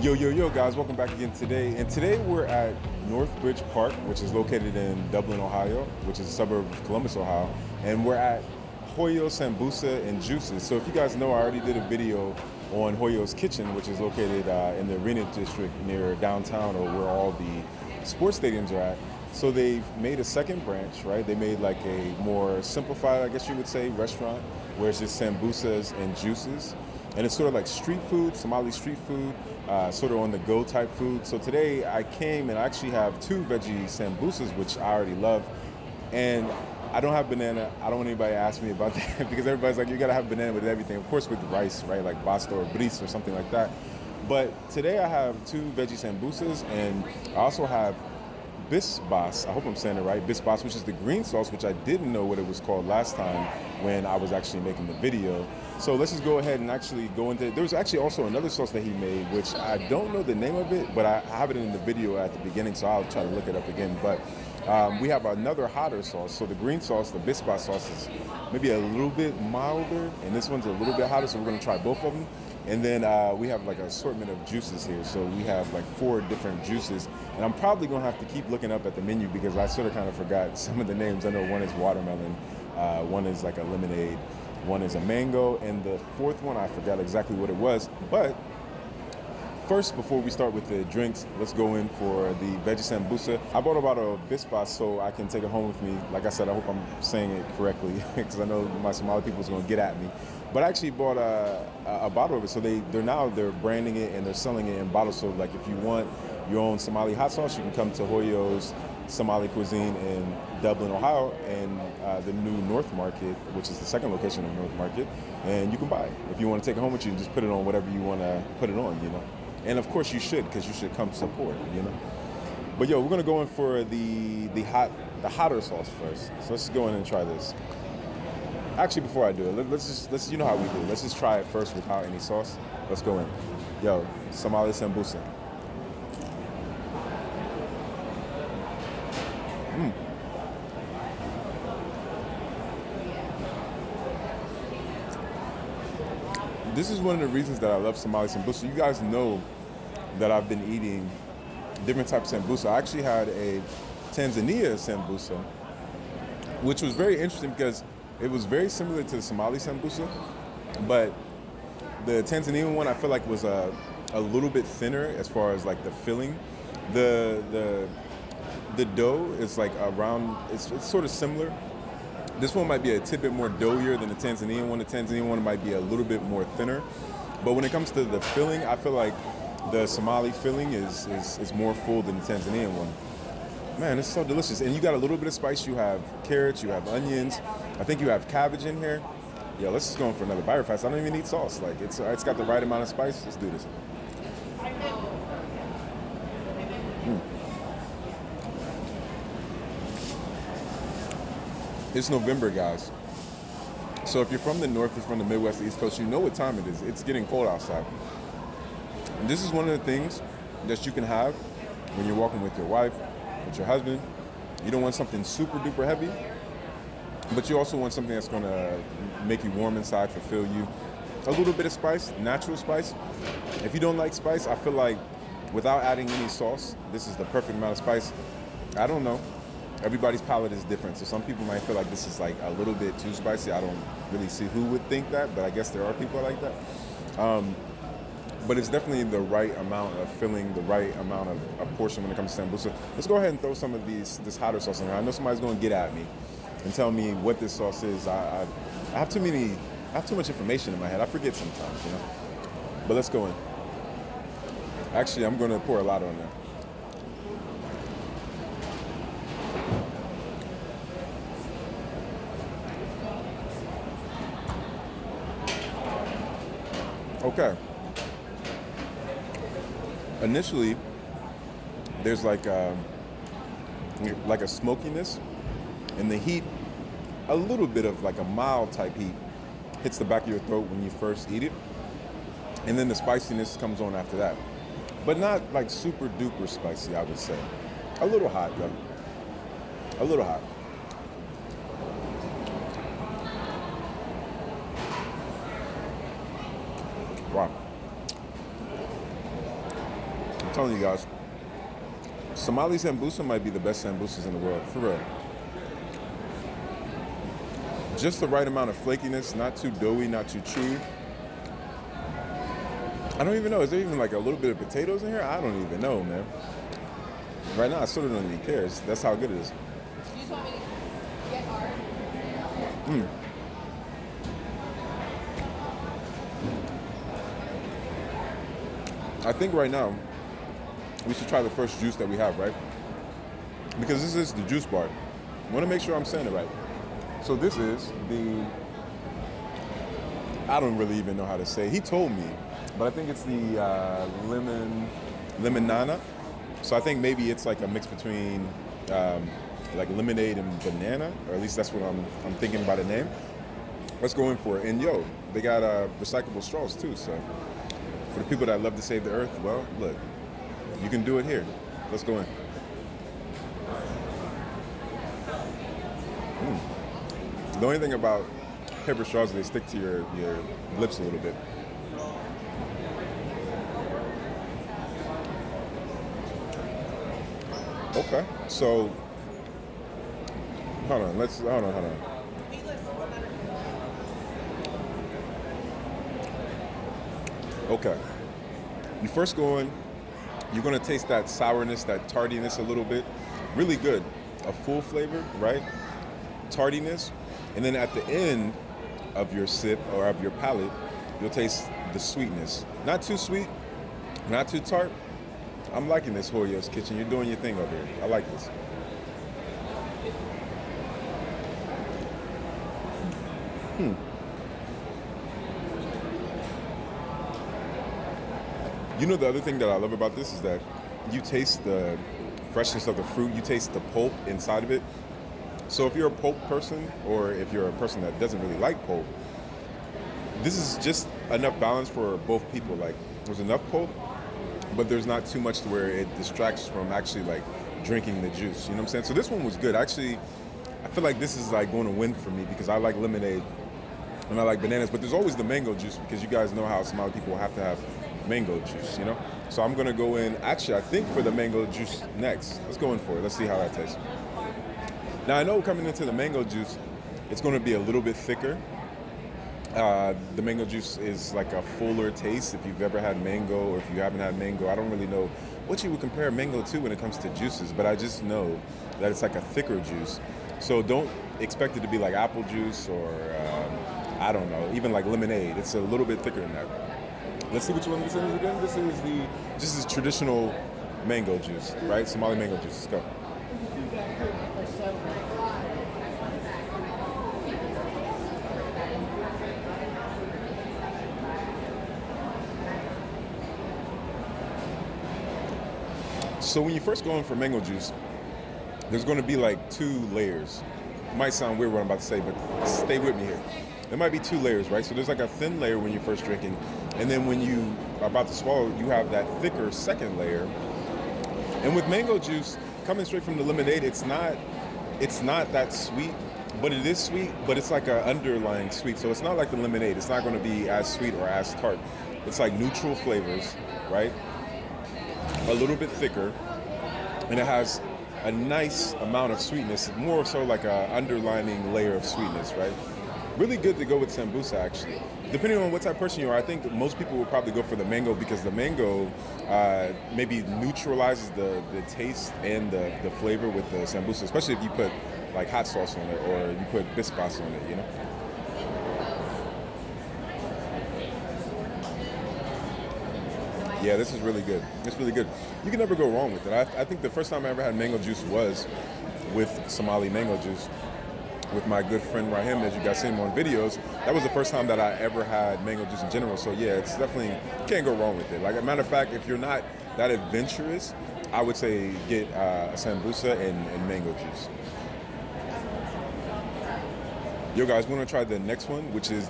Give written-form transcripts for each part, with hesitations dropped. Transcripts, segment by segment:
Yo, guys, welcome back again today. And today we're at Northbridge Park, which is located in Dublin, Ohio, which is a suburb of Columbus, Ohio. And we're at Hoyo Sambusa and Juices. So if you guys know, I already did a video on Hoyo's Kitchen, which is located in the Arena District near downtown, or where all the sports stadiums are at. So they've made a second branch, right? They made like a more simplified, I guess you would say, restaurant, where it's just sambusas and juices. And it's sort of like street food, Somali street food, sort of on the go type food. So today I came and I actually have two veggie sambusas, which I already love. And I don't have banana. I don't want anybody to ask me about that because everybody's like, you gotta have banana with everything. Of course with rice, right? Like basta or bris or something like that. But today I have two veggie sambusas, and I also have bisbas. I hope I'm saying it right. Bisbas, which is the green sauce, which I didn't know what it was called last time when I was actually making the video. So let's just go ahead and actually go into it. There was actually also another sauce that he made, which I don't know the name of it, but I have it in the video at the beginning, so I'll try to look it up again. But we have another hotter sauce. So the green sauce, the bisbas sauce, is maybe a little bit milder, and this one's a little bit hotter, so we're going to try both of them. And then we have like an assortment of juices here. So we have like 4 different juices. And I'm probably going to have to keep looking up at the menu because I sort of kind of forgot some of the names. I know one is watermelon, one is like a lemonade, one is a mango, and the 4th one, I forgot exactly what it was. But first, before we start with the drinks, let's go in for the veggie sambusa. I bought about a bisbas so I can take it home with me. Like I said, I hope I'm saying it correctly because I know my Somali people is going to get at me. But I actually bought a bottle of it. So they're branding it and they're selling it in bottles. So like if you want your own Somali hot sauce, you can come to Hoyo's Somali Cuisine in Dublin, Ohio, and the new North Market, which is the second location of North Market, and you can buy it. If you want to take it home with you, just put it on whatever you want to put it on, you know. And of course you should, because you should come support, you know. But yo, we're gonna go in for the hotter sauce first. So let's go in and try this. Actually, before I do it, let's you know how we do. Let's just try it first without any sauce. Let's go in. Yo, Somali sambusa. This is one of the reasons that I love Somali sambusa. You guys know that I've been eating different types of sambusa. I actually had a Tanzania sambusa, which was very interesting because it was very similar to the Somali sambusa, but the Tanzanian one I feel like was a little bit thinner as far as like the filling. The dough is like around, it's sort of similar. This one might be a tidbit more doughier than the Tanzanian one. The Tanzanian one might be a little bit more thinner. But when it comes to the filling, I feel like the Somali filling is more full than the Tanzanian one. Man, it's so delicious. And you got a little bit of spice. You have carrots, you have onions. I think you have cabbage in here. Yeah, let's just go in for another bite fast. I don't even need sauce. Like it's got the right amount of spice. Let's do this. It's November, guys. So if you're from the north, if you're from the Midwest, the East Coast, you know what time it is. It's getting cold outside. And this is one of the things that you can have when you're walking with your wife, with your husband. You don't want something super duper heavy, but you also want something that's gonna make you warm inside, fulfill you. A little bit of spice, natural spice. If you don't like spice, I feel like without adding any sauce, this is the perfect amount of spice. I don't know. Everybody's palate is different, so some people might feel like this is like a little bit too spicy. I don't really see who would think that, but I guess there are people like that. But it's definitely the right amount of filling, the right amount of a portion when it comes to sambusa. Let's go ahead and throw some of this hotter sauce in here. I know somebody's going to get at me and tell me what this sauce is. I have too much information in my head. I forget sometimes, you know. But let's go in. Actually, I'm going to pour a lot on there. Okay. Initially, there's like a smokiness, and the heat, a little bit of like a mild type heat, hits the back of your throat when you first eat it, and then the spiciness comes on after that. But not like super duper spicy, I would say. A little hot though. A little hot. Wow. telling you guys, Somali sambusa might be the best sambusas in the world, for real. Just the right amount of flakiness, not too doughy, not too chewy. I don't even know, is there even like a little bit of potatoes in here? I don't even know, man. Right now, I sort of don't even care. That's how good it is. You just want me to get hard? I think right now, we should try the first juice that we have, right? Because this is the juice bar. I want to make sure I'm saying it right. So this is the, I don't really even know how to say it. He told me, but I think it's the lemonana. So I think maybe it's like a mix between like lemonade and banana, or at least that's what I'm thinking about the name. Let's go in for it. And yo, they got recyclable straws too. So for the people that love to save the earth, well, look, you can do it here. Let's go in. The only thing about paper straws is they stick to your lips a little bit. Okay, so hold on. Okay, you first go in, you're gonna taste that sourness, that tardiness a little bit. Really good, a full flavor, right? Tardiness, and then at the end of your sip or of your palate, you'll taste the sweetness. Not too sweet, not too tart. I'm liking this Hoyo's Kitchen. You're doing your thing over here. I like this. You know, the other thing that I love about this is that you taste the freshness of the fruit. You taste the pulp inside of it. So if you're a pulp person, or if you're a person that doesn't really like pulp, this is just enough balance for both people. Like, there's enough pulp, but there's not too much to where it distracts from actually like drinking the juice. You know what I'm saying? So this one was good. Actually, I feel like this is like going to win for me because I like lemonade and I like bananas, but there's always the mango juice because you guys know how Somali people have to have mango juice, you know? So I'm gonna go in, actually I think for the mango juice next. Let's go in for it. Let's see how that tastes. Now I know coming into the mango juice, it's gonna be a little bit thicker. The mango juice is like a fuller taste. If you've ever had mango or if you haven't had mango, I don't really know what you would compare mango to when it comes to juices, but I just know that it's like a thicker juice. So don't expect it to be like apple juice or I don't know, even like lemonade. It's a little bit thicker than that. Let's see which one this is again. This is traditional mango juice, right? Somali mango juice. Let's go. So when you first go in for mango juice, there's going to be like 2 layers. It might sound weird what I'm about to say, but stay with me here. There might be 2 layers, right? So there's like a thin layer when you're first drinking, and then when you are about to swallow, you have that thicker second layer. And with mango juice, coming straight from the lemonade, it's not that sweet, but it is sweet, but it's like an underlying sweet. So it's not like the lemonade. It's not going to be as sweet or as tart. It's like neutral flavors, right? A little bit thicker, and it has a nice amount of sweetness, more so like an underlining layer of sweetness, right? Really good to go with sambusa, actually. Depending on what type of person you are, I think most people will probably go for the mango because the mango maybe neutralizes the taste and the flavor with the sambusa, especially if you put like hot sauce on it or you put bispas on it, you know? Yeah, this is really good. It's really good. You can never go wrong with it. I think the first time I ever had mango juice was with Somali mango juice with my good friend Rahim, as you guys see him on videos. That was the first time that I ever had mango juice in general. So yeah, it's definitely, you can't go wrong with it. Like a matter of fact, if you're not that adventurous, I would say get a sambusa and mango juice. Yo guys, we're gonna try the next one, which is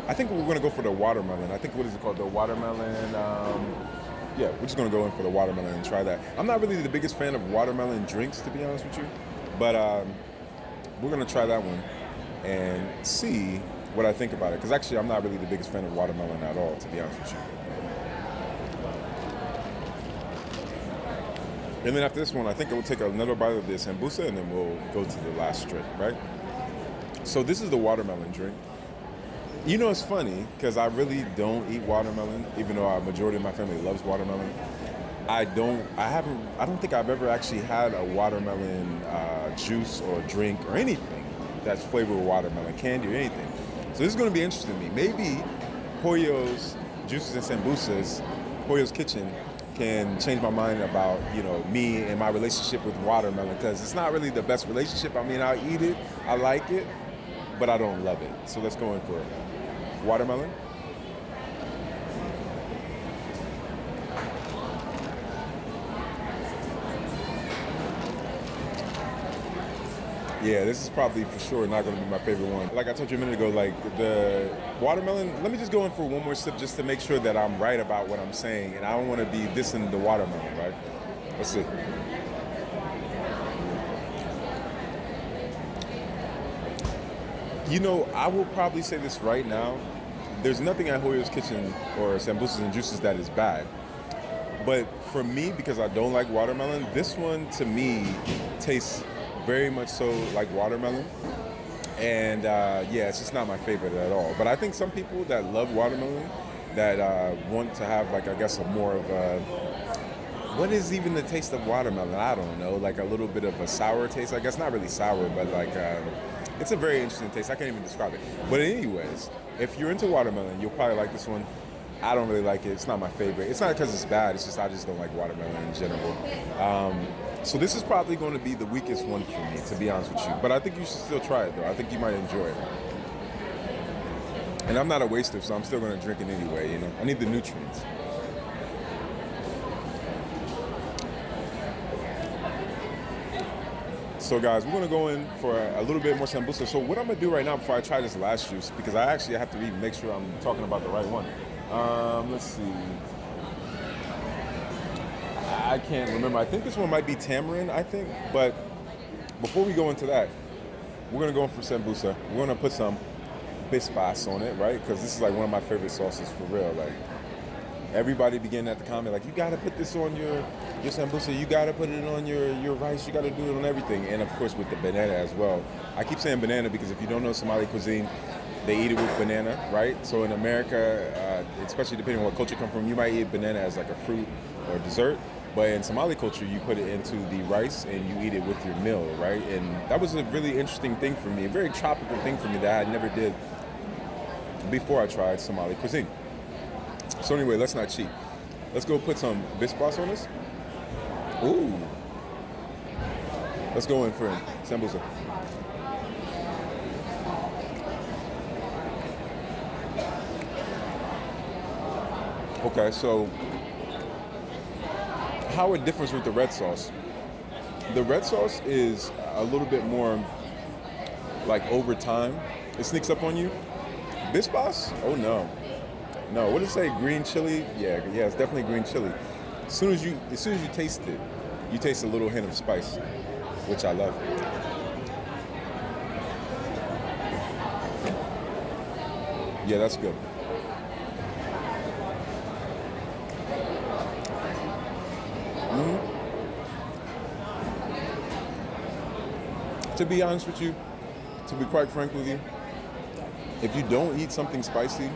I think we're gonna go for the watermelon. I think, what is it called? The watermelon, yeah, we're just gonna go in for the watermelon and try that. I'm not really the biggest fan of watermelon drinks, to be honest with you, but we're gonna try that one and see what I think about it. Because actually, I'm not really the biggest fan of watermelon at all, to be honest with you. And then after this one, I think I will take another bite of the sambusa, and then we'll go to the last drink, right? So this is the watermelon drink. You know, it's funny because I really don't eat watermelon, even though a majority of my family loves watermelon. I don't think I've ever actually had a watermelon juice or drink or anything that's flavored with watermelon, candy or anything. So this is going to be interesting to me. Maybe Hoyo's Juices and Sambusas, Hoyo's Kitchen, can change my mind about, me and my relationship with watermelon, because it's not really the best relationship. I mean, I eat it, I like it, but I don't love it. So let's go in for it. Watermelon. Yeah, this is probably for sure not going to be my favorite one. Like I told you a minute ago, like the watermelon, let me just go in for one more sip just to make sure that I'm right about what I'm saying, and I don't want to be dissing the watermelon, right? Let's see. I will probably say this right now. There's nothing at Hoyo's Kitchen or Sambusas and Juices that is bad. But for me, because I don't like watermelon, this one to me tastes very much so like watermelon. And it's just not my favorite at all. But I think some people that love watermelon, that want to have like, I guess, a more of a, what is even the taste of watermelon? I don't know, like a little bit of a sour taste. I guess not really sour, but like, it's a very interesting taste. I can't even describe it. But anyways, if you're into watermelon, you'll probably like this one. I don't really like it. It's not my favorite. It's not because it's bad. It's just I just don't like watermelon in general. So this is probably going to be the weakest one for me, to be honest with you. But I think you should still try it, though. I think you might enjoy it. And I'm not a waster, so I'm still going to drink it anyway, I need the nutrients. So guys, we're going to go in for a little bit more sambusa. So what I'm going to do right now before I try this last juice, because I actually have to even make sure I'm talking about the right one. Let's see. I can't remember. I think this one might be tamarind, But before we go into that, we're going to go in for sambusa. We're going to put some bispas on it, right? Because this is like one of my favorite sauces for real. Like, everybody began at the comment, like, you got to put this on your sambusa. You got to put it on your rice. You got to do it on everything. And, of course, with the banana as well. I keep saying banana because if you don't know Somali cuisine, they eat it with banana, right? So in America, especially depending on what culture you come from, you might eat banana as like a fruit or dessert. But in Somali culture, you put it into the rice and you eat it with your meal, right? And that was a really interesting thing for me, a very tropical thing for me that I never did before I tried Somali cuisine. So anyway, let's not cheat. Let's go put some bispas on this. Ooh. Let's go in for sambusa. Okay, so how it differs with the red sauce. The red sauce is a little bit more like over time. It sneaks up on you. Bispas? Oh no. No, what did it say? Green chili? Yeah, it's definitely green chili. As soon as you taste it, you taste a little hint of spice, which I love. Yeah, that's good. To be honest with you, to be quite frank with you, if you don't eat something spicy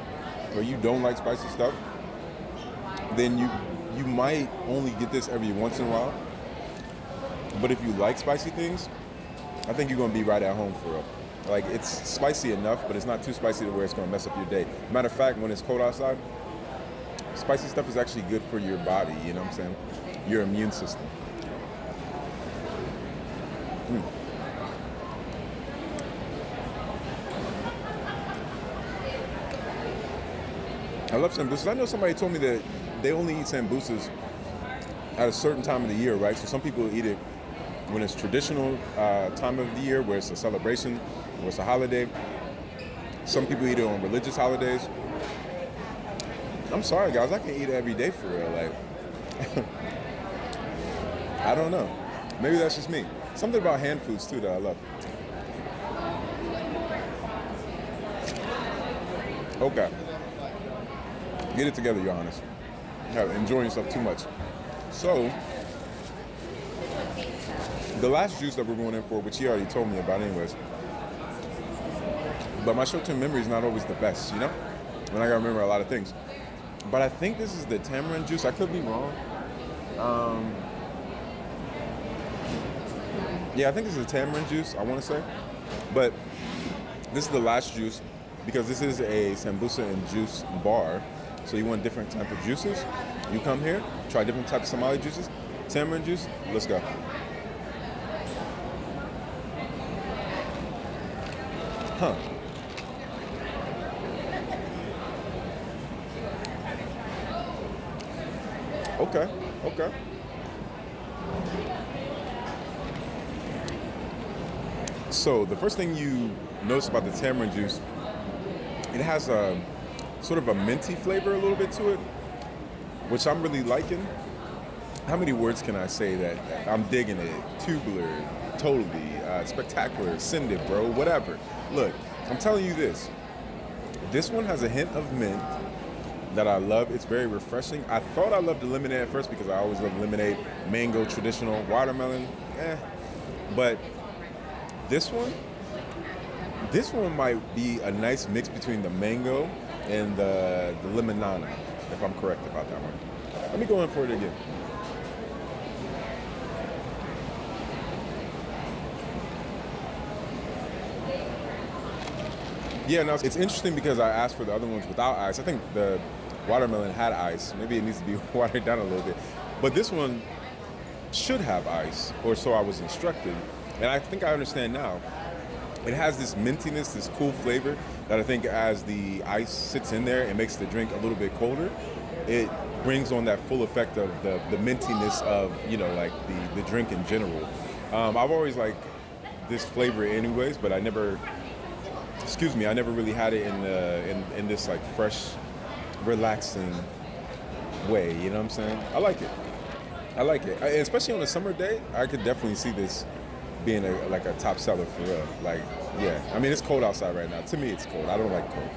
or you don't like spicy stuff, then you might only get this every once in a while. But if you like spicy things, I think you're going to be right at home for it. Like, it's spicy enough, but it's not too spicy to where it's going to mess up your day. Matter of fact, when it's cold outside, spicy stuff is actually good for your body, you know what I'm saying? Your immune system. I love sambusas. I know somebody told me that they only eat sambusas at a certain time of the year, right? So some people eat it when it's traditional time of the year, where it's a celebration, where it's a holiday. Some people eat it on religious holidays. I'm sorry, guys, I can eat it every day for real. Like, I don't know. Maybe that's just me. Something about hand foods too that I love. Okay. Get it together, Your Honor. You're enjoying yourself too much. So, The last juice that we're going in for, which he already told me about anyways, but my short-term memory is not always the best, you know? And I gotta remember a lot of things. But I think this is the tamarind juice. I could be wrong. Yeah, I think this is a tamarind juice, I want to say. But this is the last juice because this is a sambusa and juice bar. So you want different type of juices. You come here, try different types of Somali juices. Tamarind juice, let's go. Huh. Okay. So the first thing you notice about the tamarind juice, it has a sort of a minty flavor a little bit to it, which I'm really liking. How many words can I say that I'm digging it? Tubular, totally, spectacular, send it, bro, whatever. Look, I'm telling you this. This one has a hint of mint that I love. It's very refreshing. I thought I loved the lemonade at first because I always love lemonade, mango, traditional, watermelon, But this one might be a nice mix between the mango and the limonana, if I'm correct about that one. Let me go in for it again. Yeah, no, it's interesting because I asked for the other ones without ice. I think the watermelon had ice. Maybe it needs to be watered down a little bit. But this one should have ice, or so I was instructed. And I think I understand now. It has this mintiness, this cool flavor that I think as the ice sits in there, it makes the drink a little bit colder. It brings on that full effect of the mintiness of, like the drink in general. I've always liked this flavor anyways, but I never really had it in this like fresh, relaxing way, you know what I'm saying? I like it. Especially on a summer day, I could definitely see this being a top seller for real. Like, yeah, I mean, it's cold outside right now. To me, it's cold. I don't like cold.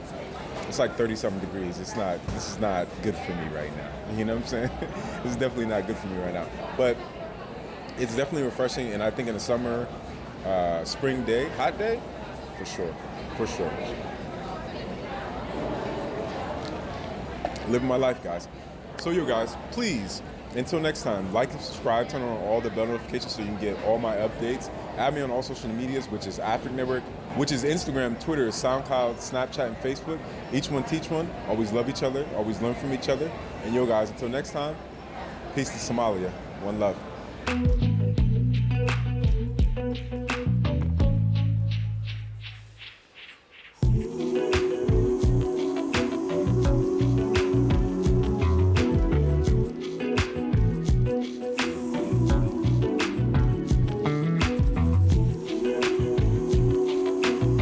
It's like 30-something degrees. This is not good for me right now. You know what I'm saying? This is definitely not good for me right now. But it's definitely refreshing, and I think in a summer, spring day, hot day, for sure. Living my life, guys. So, you guys, please, until next time, like and subscribe, turn on all the bell notifications so you can get all my updates. Add me on all social medias, which is Afric Network, which is Instagram, Twitter, SoundCloud, Snapchat, and Facebook. Each one teach one. Always love each other. Always learn from each other. And yo, guys, until next time, peace to Somalia. One love.